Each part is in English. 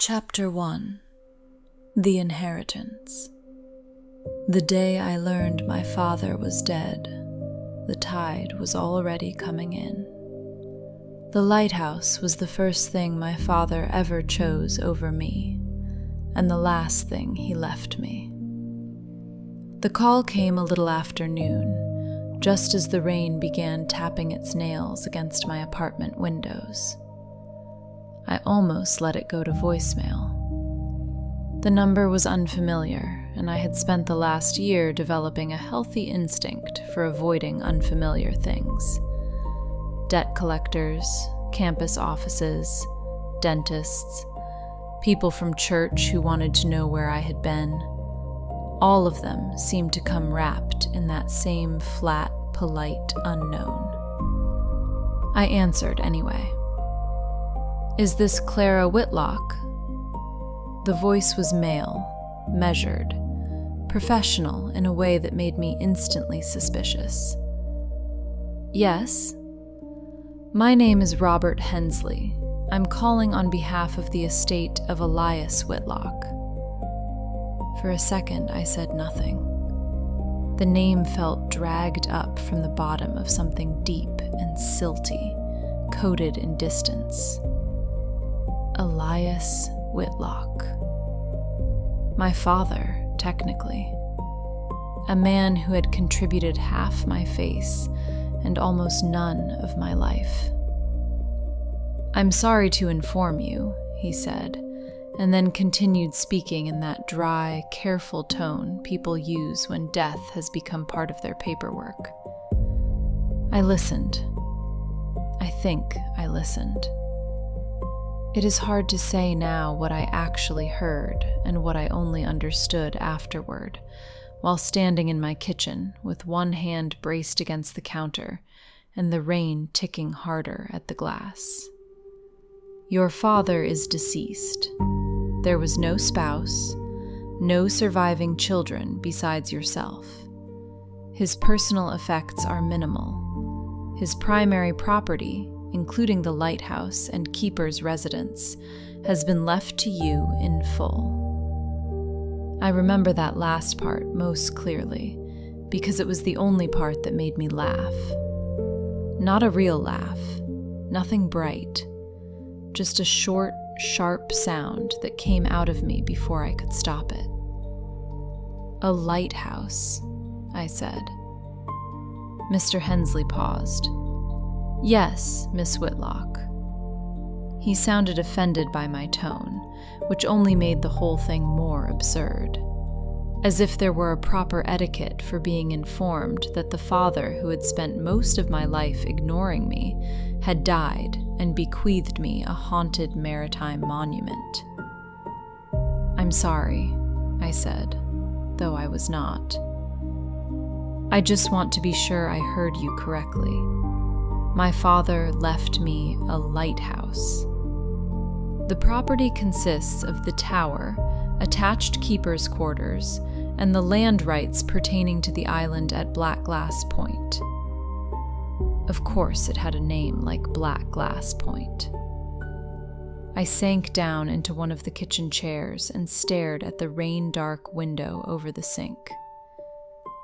Chapter 1. The Inheritance. The day I learned my father was dead, the tide was already coming in. The lighthouse was the first thing my father ever chose over me, and the last thing he left me. The call came a little after noon, just as the rain began tapping its nails against my apartment windows. I almost let it go to voicemail. The number was unfamiliar, and I had spent the last year developing a healthy instinct for avoiding unfamiliar things. Debt collectors, campus offices, dentists, people from church who wanted to know where I had been. All of them seemed to come wrapped in that same flat, polite unknown. I answered anyway. "Is this Clara Whitlock?" The voice was male, measured, professional in a way that made me instantly suspicious. "Yes. My name is Robert Hensley. I'm calling on behalf of the estate of Elias Whitlock." For a second, I said nothing. The name felt dragged up from the bottom of something deep and silty, coated in distance. Elias Whitlock. My father, technically. A man who had contributed half my face and almost none of my life. "I'm sorry to inform you," he said, and then continued speaking in that dry, careful tone people use when death has become part of their paperwork. I listened. I think I listened. It is hard to say now what I actually heard and what I only understood afterward, while standing in my kitchen with one hand braced against the counter and the rain ticking harder at the glass. "Your father is deceased. There was no spouse, no surviving children besides yourself. His personal effects are minimal. His primary property, including the lighthouse and keeper's residence, has been left to you in full." I remember that last part most clearly, because it was the only part that made me laugh. Not a real laugh, nothing bright, just a short, sharp sound that came out of me before I could stop it. "A lighthouse," I said. Mr. Hensley paused. "Yes, Miss Whitlock." He sounded offended by my tone, which only made the whole thing more absurd. As if there were a proper etiquette for being informed that the father who had spent most of my life ignoring me had died and bequeathed me a haunted maritime monument. "I'm sorry," I said, though I was not. "I just want to be sure I heard you correctly. My father left me a lighthouse." The property consists of the tower, attached keeper's quarters, and the land rights pertaining to the island at Blackglass Point. Of course it had a name like Blackglass Point. I sank down into one of the kitchen chairs and stared at the rain-dark window over the sink.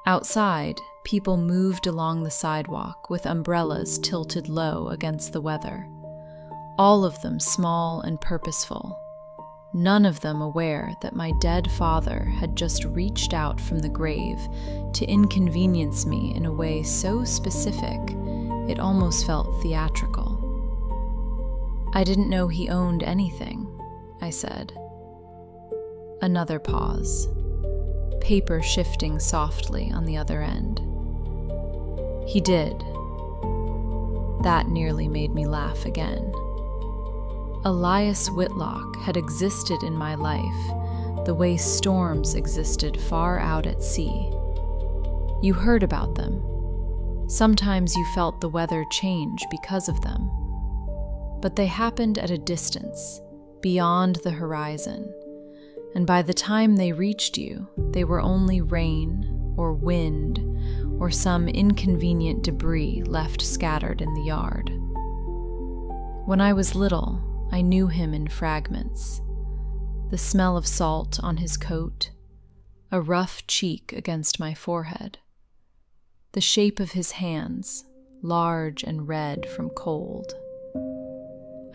Outside, people moved along the sidewalk with umbrellas tilted low against the weather, all of them small and purposeful, none of them aware that my dead father had just reached out from the grave to inconvenience me in a way so specific it almost felt theatrical. "I didn't know he owned anything," I said. Another pause. Paper shifting softly on the other end. "He did." That nearly made me laugh again. Elias Whitlock had existed in my life the way storms existed far out at sea. You heard about them. Sometimes you felt the weather change because of them. But they happened at a distance, beyond the horizon, and by the time they reached you, they were only rain or wind or some inconvenient debris left scattered in the yard. When I was little, I knew him in fragments. the smell of salt on his coat, a rough cheek against my forehead, the shape of his hands, large and red from cold.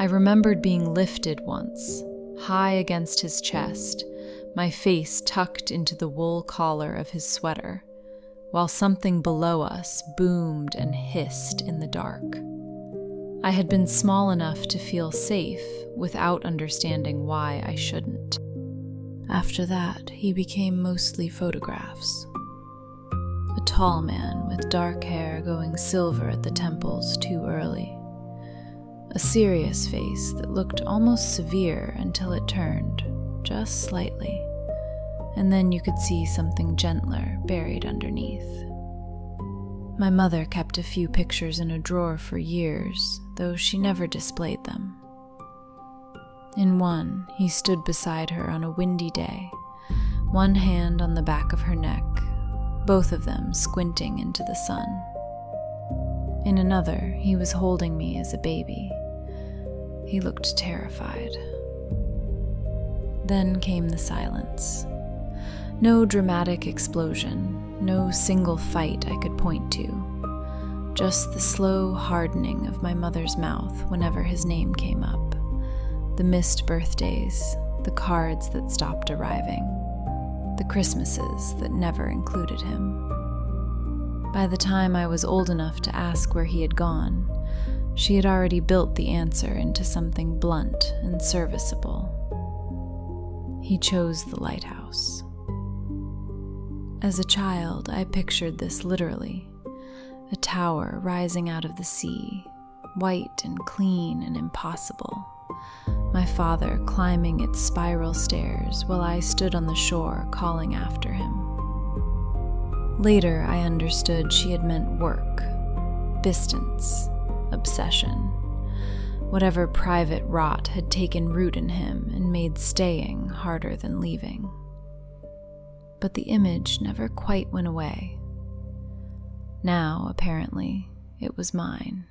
I remembered being lifted once, high against his chest, my face tucked into the wool collar of his sweater, while something below us boomed and hissed in the dark. I had been small enough to feel safe without understanding why I shouldn't. After that, he became mostly photographs. A tall man with dark hair going silver at the temples too early. A serious face that looked almost severe until it turned, just slightly, and then you could see something gentler buried underneath. My mother kept a few pictures in a drawer for years, though she never displayed them. In one, he stood beside her on a windy day, one hand on the back of her neck, both of them squinting into the sun. In another, he was holding me as a baby. He looked terrified. Then came the silence. No dramatic explosion, no single fight I could point to. Just the slow hardening of my mother's mouth whenever his name came up. The missed birthdays, the cards that stopped arriving, the Christmases that never included him. By the time I was old enough to ask where he had gone, she had already built the answer into something blunt and serviceable. He chose the lighthouse. As a child, I pictured this literally, a tower rising out of the sea, white and clean and impossible. My father climbing its spiral stairs while I stood on the shore calling after him. Later, I understood she had meant work, distance, obsession, whatever private rot had taken root in him and made staying harder than leaving. But the image never quite went away. Now, apparently, it was mine.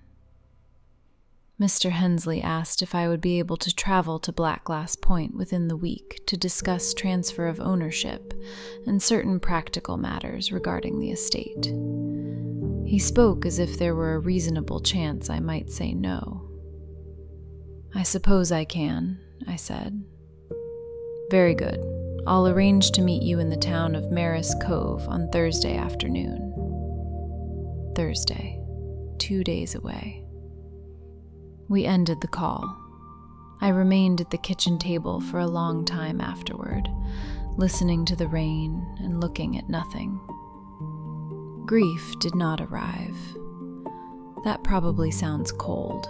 Mr. Hensley asked if I would be able to travel to Blackglass Point within the week to discuss transfer of ownership and certain practical matters regarding the estate. He spoke as if there were a reasonable chance I might say no. "I suppose I can," I said. "Very good. I'll arrange to meet you in the town of Maris Cove on Thursday afternoon." Thursday, 2 days away. We ended the call. I remained at the kitchen table for a long time afterward, listening to the rain and looking at nothing. Grief did not arrive. That probably sounds cold.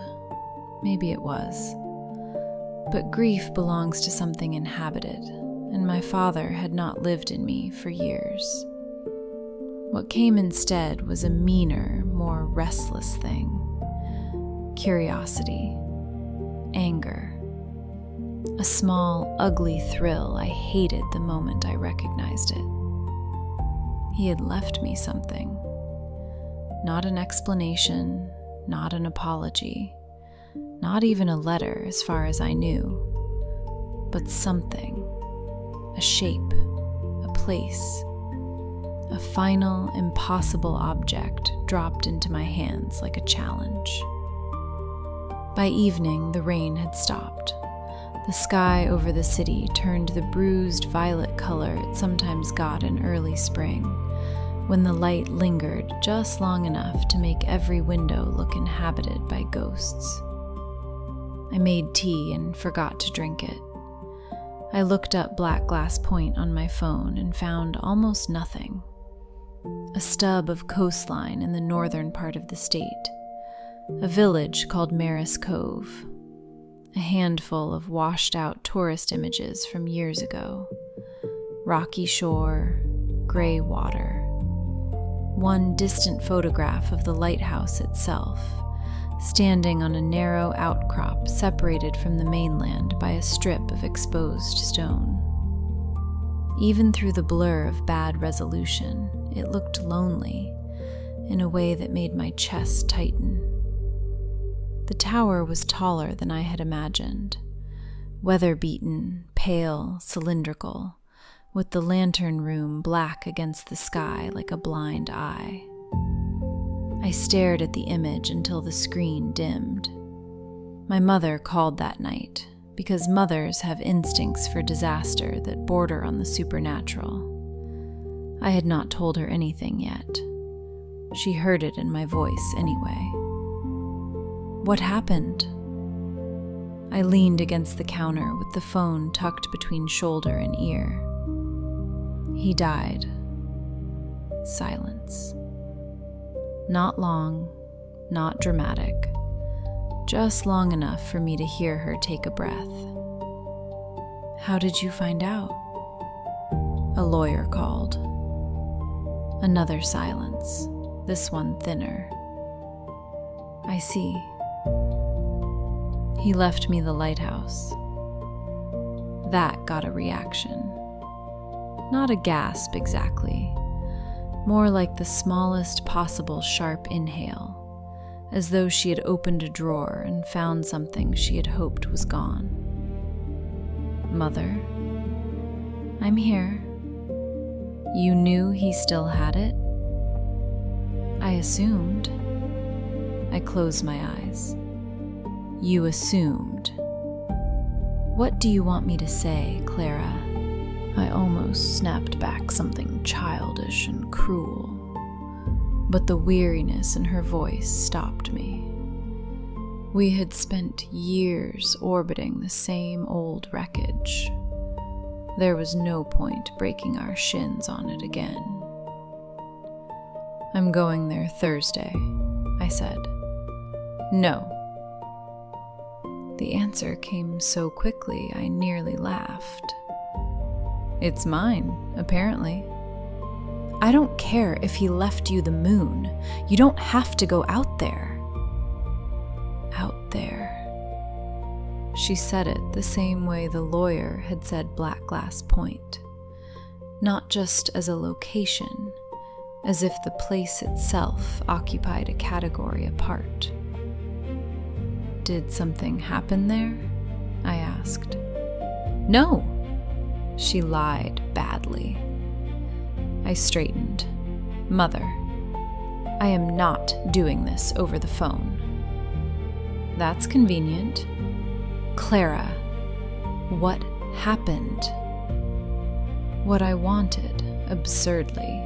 Maybe it was. But grief belongs to something inhabited, and my father had not lived in me for years. What came instead was a meaner, more restless thing. Curiosity, anger, a small, ugly thrill I hated the moment I recognized it. He had left me something. Not an explanation, not an apology, not even a letter as far as I knew, but something, a shape, a place, a final, impossible object dropped into my hands like a challenge. By evening, the rain had stopped. The sky over the city turned the bruised violet color it sometimes got in early spring, when the light lingered just long enough to make every window look inhabited by ghosts. I made tea and forgot to drink it. I looked up Blackglass Point on my phone and found almost nothing. A stub of coastline in the northern part of the state. A village called Maris Cove. A handful of washed-out tourist images from years ago. Rocky shore, gray water. One distant photograph of the lighthouse itself, standing on a narrow outcrop separated from the mainland by a strip of exposed stone. Even through the blur of bad resolution, it looked lonely, in a way that made my chest tighten. The tower was taller than I had imagined, weather-beaten, pale, cylindrical, with the lantern room black against the sky like a blind eye. I stared at the image until the screen dimmed. My mother called that night, because mothers have instincts for disaster that border on the supernatural. I had not told her anything yet. She heard it in my voice anyway. What happened? I leaned against the counter with the phone tucked between shoulder and ear. He died. Silence. Not long, not dramatic, just long enough for me to hear her take a breath. How did you find out? A lawyer called. Another silence, this one thinner. I see. He left me the lighthouse. That got a reaction. Not a gasp exactly, more like the smallest possible sharp inhale, as though she had opened a drawer and found something she had hoped was gone. Mother, I'm here. You knew he still had it? I assumed. I closed my eyes. You assumed. What do you want me to say, Clara? I almost snapped back something childish and cruel, but the weariness in her voice stopped me. We had spent years orbiting the same old wreckage. There was no point breaking our shins on it again. I'm going there Thursday, I said. No. The answer came so quickly I nearly laughed. It's mine, apparently. I don't care if he left you the moon. You don't have to go out there. Out there. She said it the same way the lawyer had said Blackglass Point. Not just as a location, as if the place itself occupied a category apart. Did something happen there? I asked. No, she lied badly. I straightened. Mother, I am not doing this over the phone. That's convenient. Clara, what happened? What I wanted, absurdly,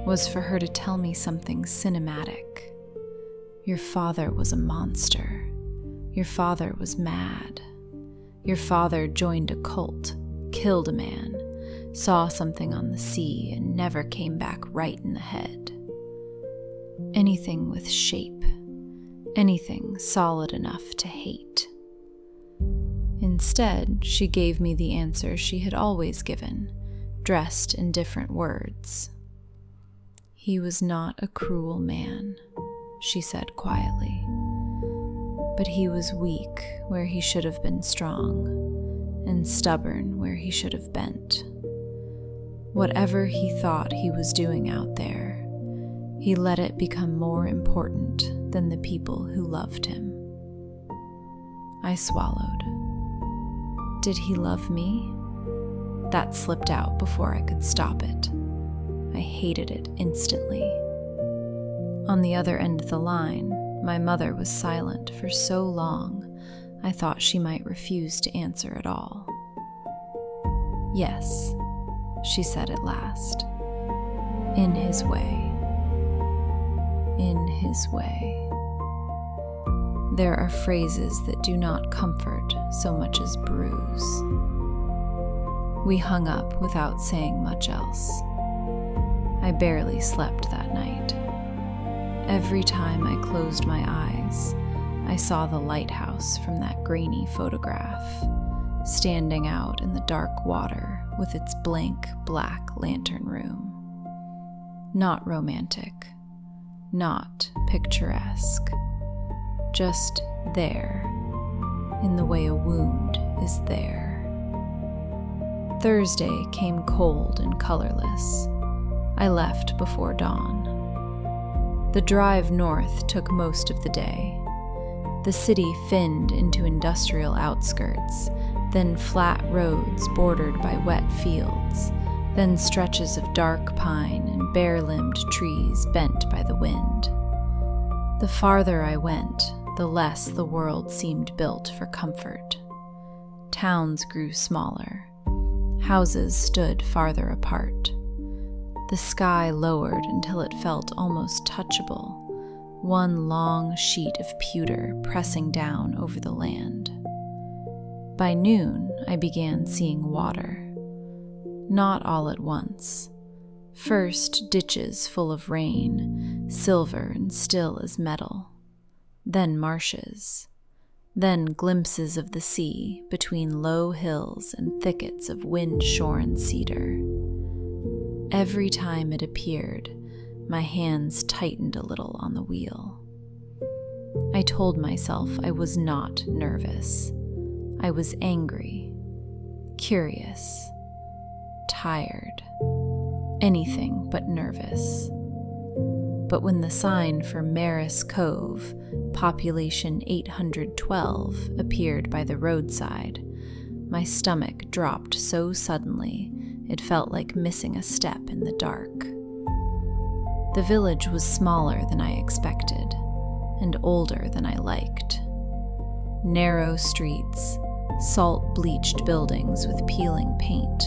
was for her to tell me something cinematic. Your father was a monster. Your father was mad. Your father joined a cult, killed a man, saw something on the sea, and never came back right in the head. Anything with shape, anything solid enough to hate. Instead, she gave me the answer she had always given, dressed in different words. He was not a cruel man, she said quietly. But he was weak where he should have been strong, and stubborn where he should have bent. Whatever he thought he was doing out there, he let it become more important than the people who loved him. I swallowed. Did he love me? That slipped out before I could stop it. I hated it instantly. On the other end of the line, my mother was silent for so long, I thought she might refuse to answer at all. Yes, she said at last. In his way. In his way. There are phrases that do not comfort so much as bruise. We hung up without saying much else. I barely slept that night. Every time I closed my eyes, I saw the lighthouse from that grainy photograph, standing out in the dark water with its blank black lantern room. Not romantic, not picturesque, just there, in the way a wound is there. Thursday came cold and colorless. I left before dawn. The drive north took most of the day. The city finned into industrial outskirts, then flat roads bordered by wet fields, then stretches of dark pine and bare-limbed trees bent by the wind. The farther I went, the less the world seemed built for comfort. Towns grew smaller. Houses stood farther apart. The sky lowered until it felt almost touchable, one long sheet of pewter pressing down over the land. By noon, I began seeing water. Not all at once. First, ditches full of rain, silver and still as metal. Then marshes. Then glimpses of the sea between low hills and thickets of wind-shorn cedar. Every time it appeared, my hands tightened a little on the wheel. I told myself I was not nervous. I was angry, curious, tired, anything but nervous. But when the sign for Maris Cove, population 812, appeared by the roadside, my stomach dropped so suddenly it felt like missing a step in the dark. The village was smaller than I expected, and older than I liked. Narrow streets, salt-bleached buildings with peeling paint,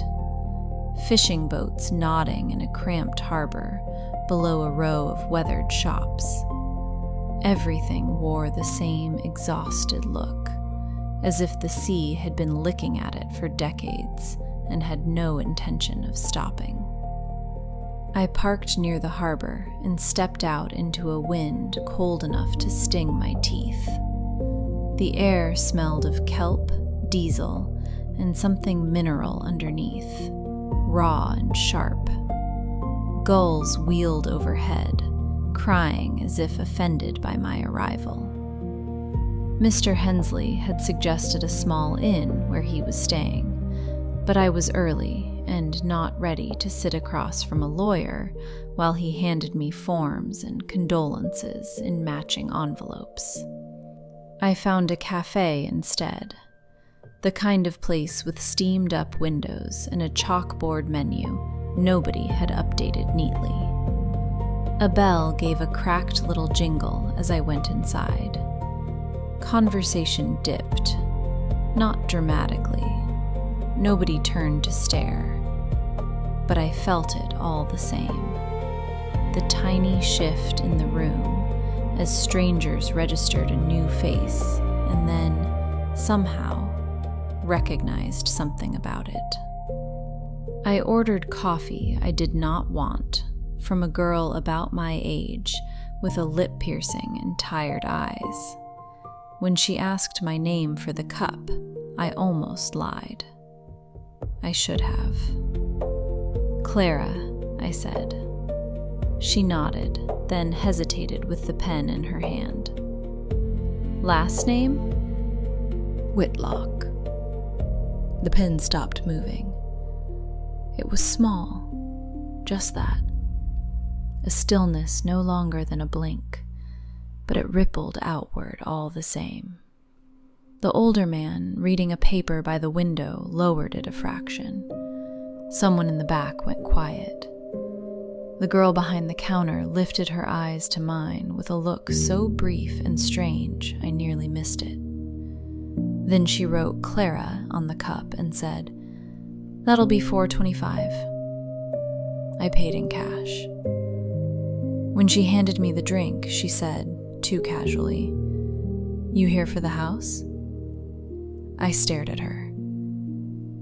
fishing boats nodding in a cramped harbor below a row of weathered shops. Everything wore the same exhausted look, as if the sea had been licking at it for decades and had no intention of stopping. I parked near the harbor and stepped out into a wind cold enough to sting my teeth. The air smelled of kelp, diesel, and something mineral underneath, raw and sharp. Gulls wheeled overhead, crying as if offended by my arrival. Mr. Hensley had suggested a small inn where he was staying, but I was early and not ready to sit across from a lawyer while he handed me forms and condolences in matching envelopes. I found a cafe instead, the kind of place with steamed-up windows and a chalkboard menu nobody had updated neatly. A bell gave a cracked little jingle as I went inside. Conversation dipped, not dramatically. Nobody turned to stare, but I felt it all the same. The tiny shift in the room as strangers registered a new face and then, somehow, recognized something about it. I ordered coffee I did not want from a girl about my age with a lip piercing and tired eyes. When she asked my name for the cup, I almost lied. I should have. "Clara," I said. She nodded, then hesitated with the pen in her hand. "Last name?" "Whitlock." The pen stopped moving. It was small, just that. A stillness no longer than a blink, but it rippled outward all the same. The older man, reading a paper by the window, lowered it a fraction. Someone in the back went quiet. The girl behind the counter lifted her eyes to mine with a look so brief and strange I nearly missed it. Then she wrote Clara on the cup and said, "That'll be $4.25. I paid in cash. When she handed me the drink, she said, too casually, "You here for the house?" I stared at her.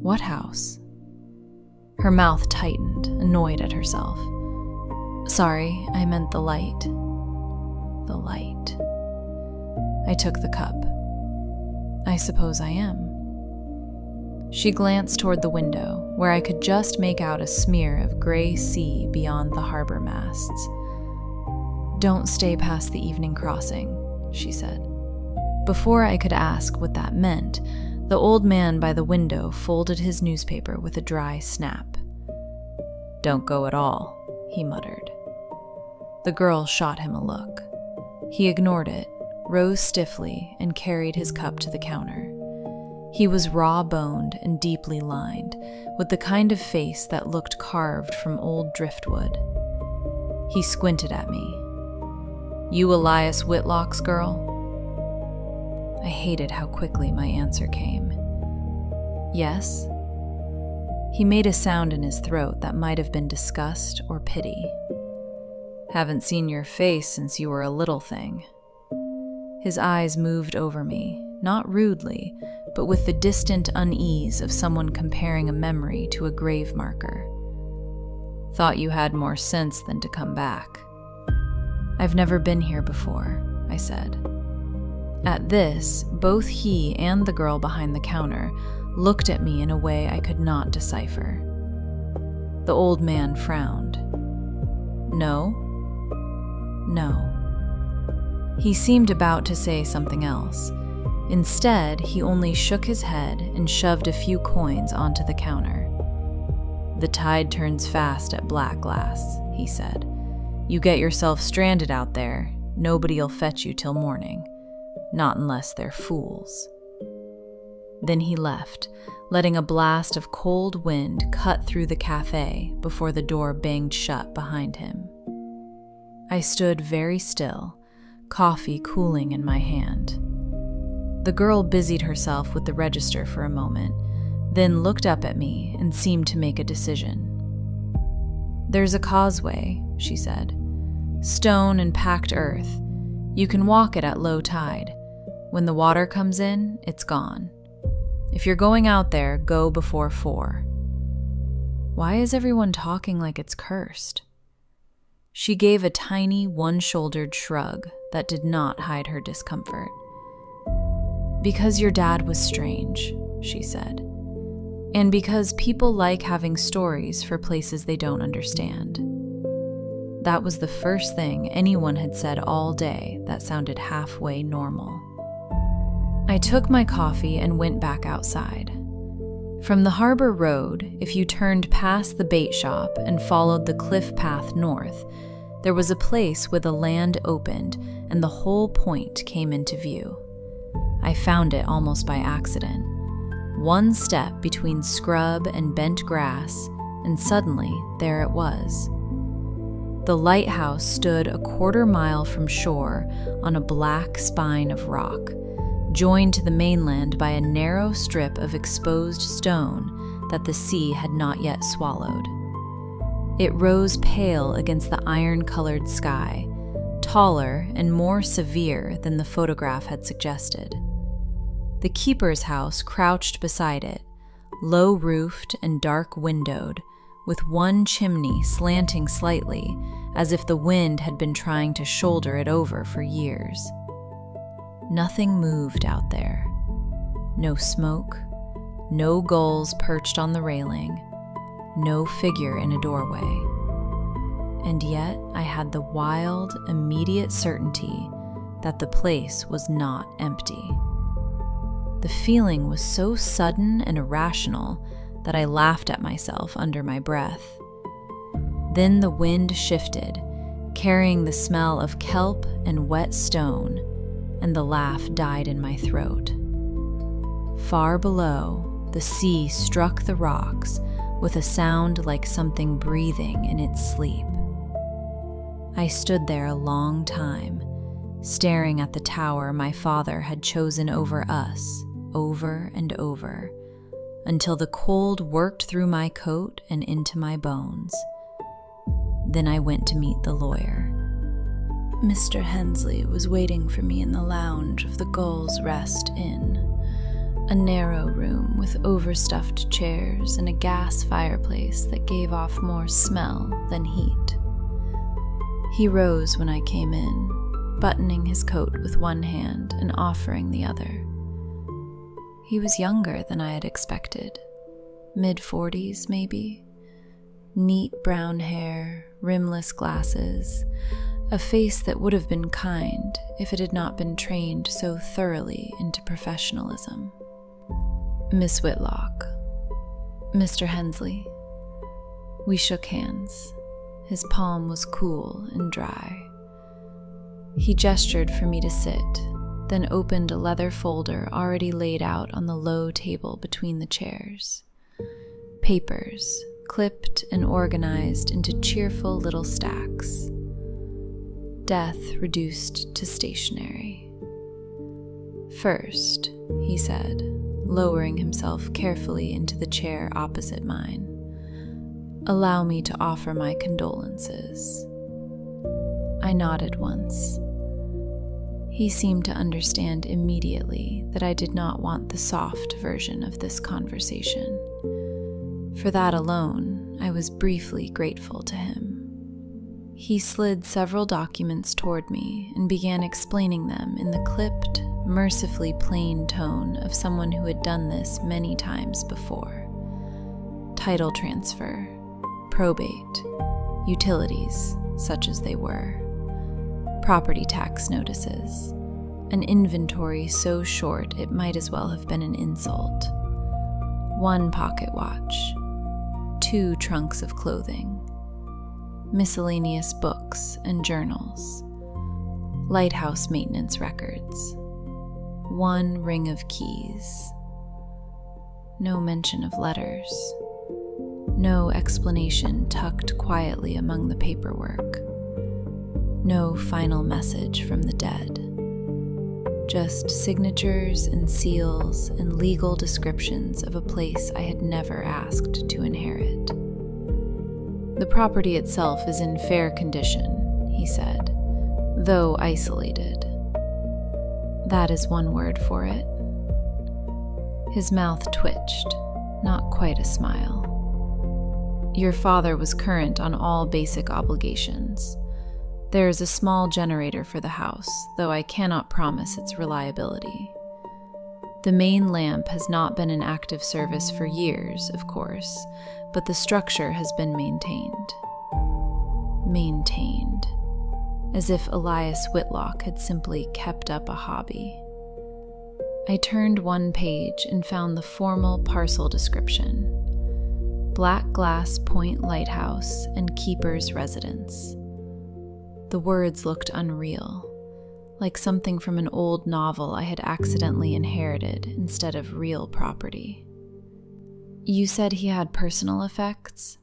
"What house?" Her mouth tightened, annoyed at herself. "Sorry, I meant the light." The light. I took the cup. "I suppose I am." She glanced toward the window, where I could just make out a smear of gray sea beyond the harbor masts. "Don't stay past the evening crossing," she said. Before I could ask what that meant, the old man by the window folded his newspaper with a dry snap. "Don't go at all," he muttered. The girl shot him a look. He ignored it, rose stiffly, and carried his cup to the counter. He was raw-boned and deeply lined, with the kind of face that looked carved from old driftwood. He squinted at me. "You Elias Whitlock's girl?" I hated how quickly my answer came. "Yes." He made a sound in his throat that might have been disgust or pity. "Haven't seen your face since you were a little thing." His eyes moved over me, not rudely, but with the distant unease of someone comparing a memory to a grave marker. "Thought you had more sense than to come back." "I've never been here before," I said. At this, both he and the girl behind the counter looked at me in a way I could not decipher. The old man frowned. "No?" "No." He seemed about to say something else. Instead, he only shook his head and shoved a few coins onto the counter. "The tide turns fast at Blackglass," he said. "You get yourself stranded out there, nobody'll fetch you till morning. Not unless they're fools." Then he left, letting a blast of cold wind cut through the cafe before the door banged shut behind him. I stood very still, coffee cooling in my hand. The girl busied herself with the register for a moment, then looked up at me and seemed to make a decision. "There's a causeway," she said. "Stone and packed earth. You can walk it at low tide. When the water comes in, it's gone. If you're going out there, go before 4. Why is everyone talking like it's cursed? She gave a tiny, one-shouldered shrug that did not hide her discomfort. Because your dad was strange, she said. And because people like having stories for places they don't understand. That was the first thing anyone had said all day that sounded halfway normal. I took my coffee and went back outside. From the harbor road, if you turned past the bait shop and followed the cliff path north, there was a place where the land opened and the whole point came into view. I found it almost by accident. One step between scrub and bent grass, and suddenly there it was. The lighthouse stood a quarter-mile from shore on a black spine of rock, joined to the mainland by a narrow strip of exposed stone that the sea had not yet swallowed. It rose pale against the iron-colored sky, taller and more severe than the photograph had suggested. The keeper's house crouched beside it, low-roofed and dark-windowed, with one chimney slanting slightly, as if the wind had been trying to shoulder it over for years. Nothing moved out there. No smoke, no gulls perched on the railing, no figure in a doorway. And yet I had the wild, immediate certainty that the place was not empty. The feeling was so sudden and irrational that I laughed at myself under my breath. Then the wind shifted, carrying the smell of kelp and wet stone, and the laugh died in my throat. Far below, the sea struck the rocks with a sound like something breathing in its sleep. I stood there a long time, staring at the tower my father had chosen over us, over and over, until the cold worked through my coat and into my bones. Then I went to meet the lawyer. Mr. Hensley was waiting for me in the lounge of the Gull's Rest Inn, a narrow room with overstuffed chairs and a gas fireplace that gave off more smell than heat. He rose when I came in, buttoning his coat with one hand and offering the other. He was younger than I had expected, mid-40s maybe. Neat brown hair, rimless glasses, a face that would have been kind if it had not been trained so thoroughly into professionalism. Miss Whitlock, Mr. Hensley. We shook hands. His palm was cool and dry. He gestured for me to sit, then opened a leather folder already laid out on the low table between the chairs. Papers, clipped and organized into cheerful little stacks. Death reduced to stationery. "First," he said, lowering himself carefully into the chair opposite mine, "allow me to offer my condolences." I nodded once. He seemed to understand immediately that I did not want the soft version of this conversation. For that alone, I was briefly grateful to him. He slid several documents toward me and began explaining them in the clipped, mercifully plain tone of someone who had done this many times before. Title transfer, probate, utilities, such as they were, property tax notices, an inventory so short it might as well have been an insult, 1 pocket watch, 2 trunks of clothing, miscellaneous books and journals, lighthouse maintenance records, 1 ring of keys. No mention of letters, no explanation tucked quietly among the paperwork, no final message from the dead. Just signatures and seals and legal descriptions of a place I had never asked to inherit. "The property itself is in fair condition," he said, "though isolated. That is one word for it." His mouth twitched, not quite a smile. "Your father was current on all basic obligations. There is a small generator for the house, though I cannot promise its reliability. The main lamp has not been in active service for years, of course, but the structure has been maintained." Maintained. As if Elias Whitlock had simply kept up a hobby. I turned one page and found the formal parcel description: Blackglass Point Lighthouse and Keeper's Residence. The words looked unreal, like something from an old novel I had accidentally inherited instead of real property. "You said he had personal effects?"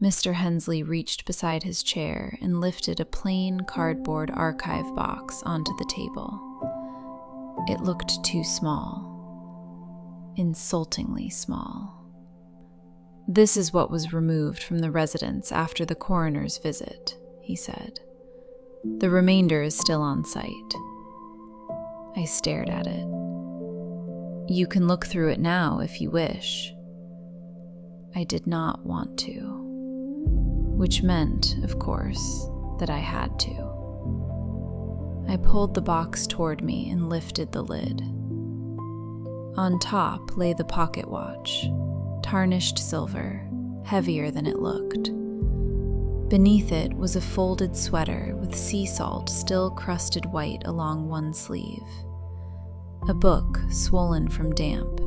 Mr. Hensley reached beside his chair and lifted a plain cardboard archive box onto the table. It looked too small. Insultingly small. "This is what was removed from the residence after the coroner's visit," he said. "The remainder is still on site." I stared at it. "You can look through it now if you wish." I did not want to. Which meant, of course, that I had to. I pulled the box toward me and lifted the lid. On top lay the pocket watch, tarnished silver, heavier than it looked. Beneath it was a folded sweater with sea salt still crusted white along one sleeve. A book swollen from damp.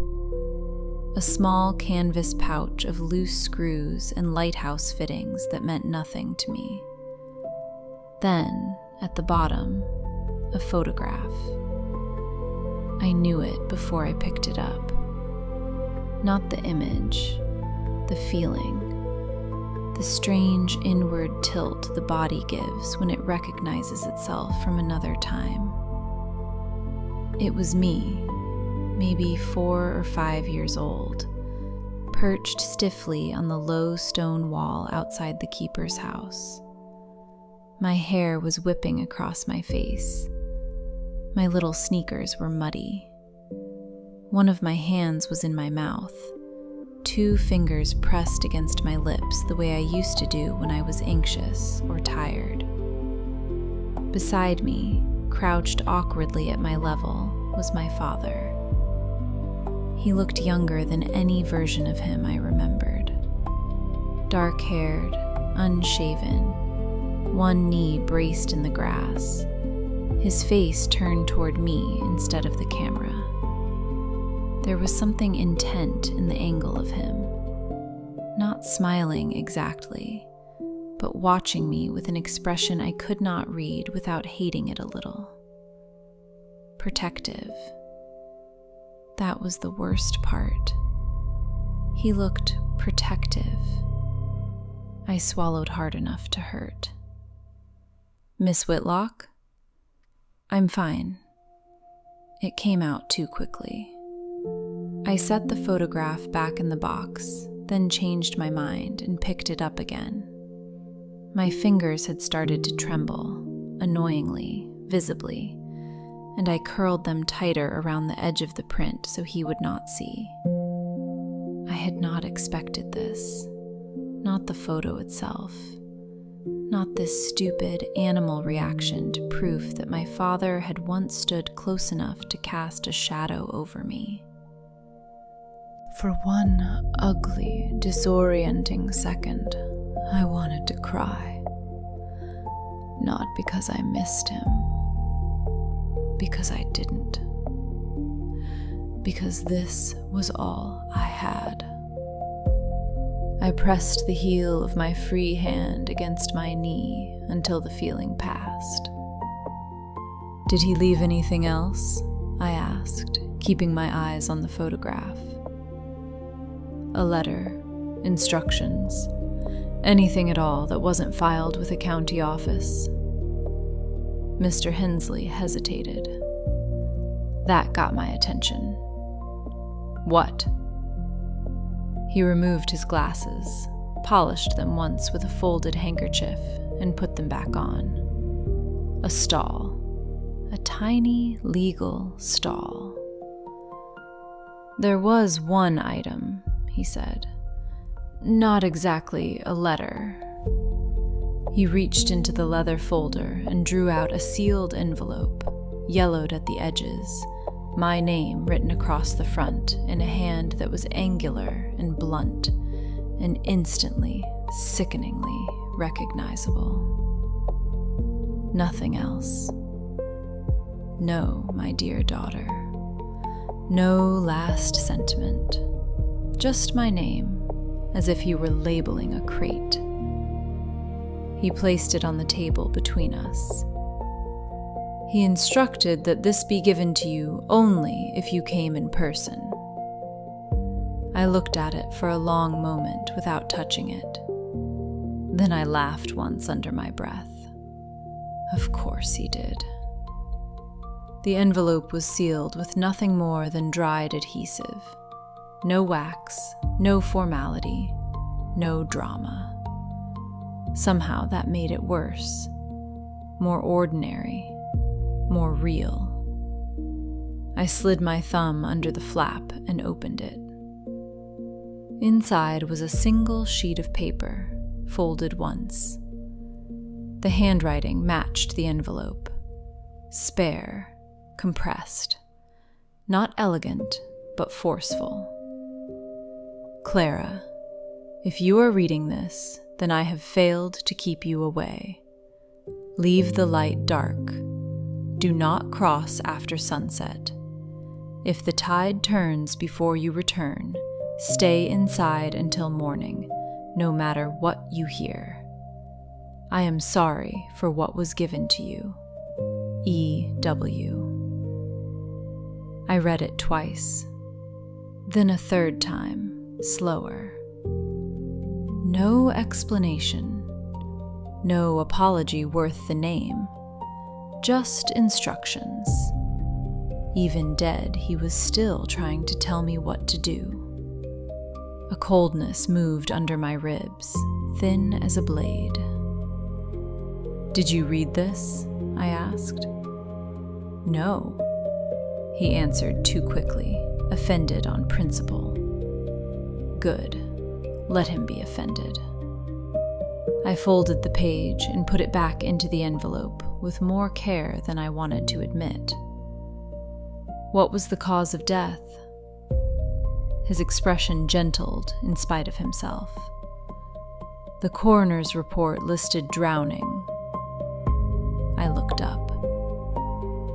A small canvas pouch of loose screws and lighthouse fittings that meant nothing to me. Then, at the bottom, a photograph. I knew it before I picked it up. Not the image, the feeling. The strange inward tilt the body gives when it recognizes itself from another time. It was me, maybe 4 or 5 years old, perched stiffly on the low stone wall outside the keeper's house. My hair was whipping across my face. My little sneakers were muddy. One of my hands was in my mouth, 2 fingers pressed against my lips the way I used to do when I was anxious or tired. Beside me, crouched awkwardly at my level, was my father. He looked younger than any version of him I remembered. Dark-haired, unshaven, one knee braced in the grass, his face turned toward me instead of the camera. There was something intent in the angle of him, not smiling exactly, but watching me with an expression I could not read without hating it a little. protective. That was the worst part. He looked protective. I swallowed hard enough to hurt. Miss Whitlock? I'm fine. It came out too quickly. I set the photograph back in the box, then changed my mind and picked it up again. My fingers had started to tremble, annoyingly, visibly, and I curled them tighter around the edge of the print so he would not see. I had not expected this. Not the photo itself. Not this stupid animal reaction to proof that my father had once stood close enough to cast a shadow over me. For one ugly, disorienting second, I wanted to cry. Not because I missed him. Because I didn't. Because this was all I had. I pressed the heel of my free hand against my knee until the feeling passed. Did he leave anything else? I asked, keeping my eyes on the photograph. A letter, instructions, anything at all that wasn't filed with a county office. Mr. Hensley hesitated. That got my attention. What? He removed his glasses, polished them once with a folded handkerchief, and put them back on. A stall. A tiny, legal stall. There was one item, he said. Not exactly a letter. He reached into the leather folder and drew out a sealed envelope, yellowed at the edges, my name written across the front in a hand that was angular and blunt, and instantly, sickeningly recognizable. Nothing else. No, my dear daughter. No last sentiment. Just my name, as if he were labeling a crate. He placed it on the table between us. He instructed that this be given to you only if you came in person. I looked at it for a long moment without touching it. Then I laughed once under my breath. Of course he did. The envelope was sealed with nothing more than dried adhesive. No wax, no formality, no drama. Somehow that made it worse, more ordinary, more real. I slid my thumb under the flap and opened it. Inside was a single sheet of paper, folded once. The handwriting matched the envelope. Spare, compressed. Not elegant, but forceful. Clara, if you are reading this, then I have failed to keep you away. Leave the light dark. Do not cross after sunset. If the tide turns before you return, stay inside until morning, no matter what you hear. I am sorry for what was given to you. E.W. I read it twice, then a third time, slower. No explanation, no apology worth the name, just instructions. Even dead, he was still trying to tell me what to do. A coldness moved under my ribs, thin as a blade. Did you read this? I asked. No, he answered too quickly, offended on principle. Good. Let him be offended. I folded the page and put it back into the envelope with more care than I wanted to admit. What was the cause of death? His expression gentled in spite of himself. The coroner's report listed drowning. I looked up.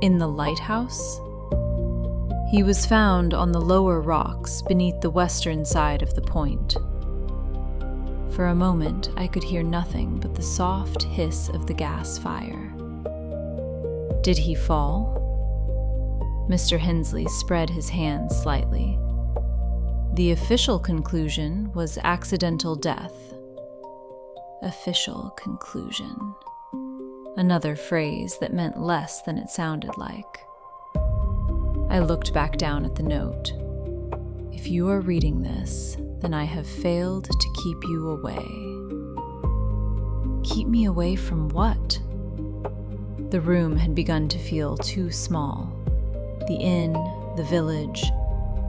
In the lighthouse? He was found on the lower rocks beneath the western side of the point. For a moment, I could hear nothing but the soft hiss of the gas fire. Did he fall? Mr. Hensley spread his hands slightly. The official conclusion was accidental death. Official conclusion. Another phrase that meant less than it sounded like. I looked back down at the note. If you are reading this, then I have failed to keep you away. Keep me away from what? The room had begun to feel too small. The inn, the village,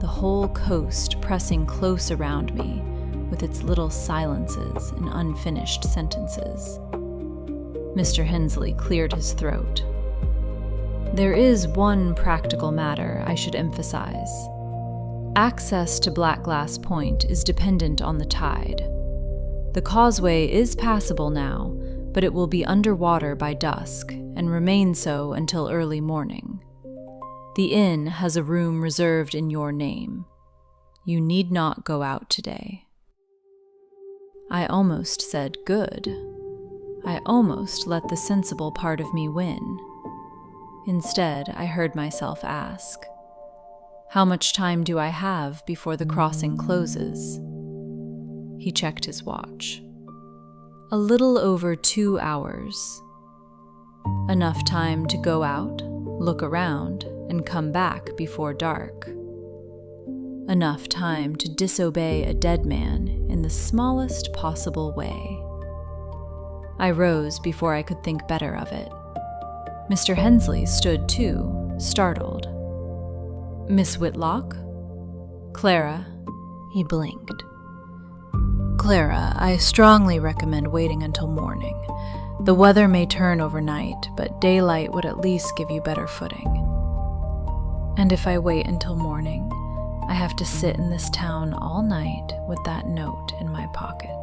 the whole coast pressing close around me with its little silences and unfinished sentences. Mr. Hensley cleared his throat. There is one practical matter I should emphasize. Access to Blackglass Point is dependent on the tide. The causeway is passable now, but it will be underwater by dusk and remain so until early morning. The inn has a room reserved in your name. You need not go out today. I almost said good. I almost let the sensible part of me win. Instead, I heard myself ask, how much time do I have before the crossing closes? He checked his watch. A little over 2 hours. Enough time to go out, look around, and come back before dark. Enough time to disobey a dead man in the smallest possible way. I rose before I could think better of it. Mr. Hensley stood too, startled. Miss Whitlock? Clara? He blinked. Clara, I strongly recommend waiting until morning. The weather may turn overnight, but daylight would at least give you better footing. And if I wait until morning, I have to sit in this town all night with that note in my pocket.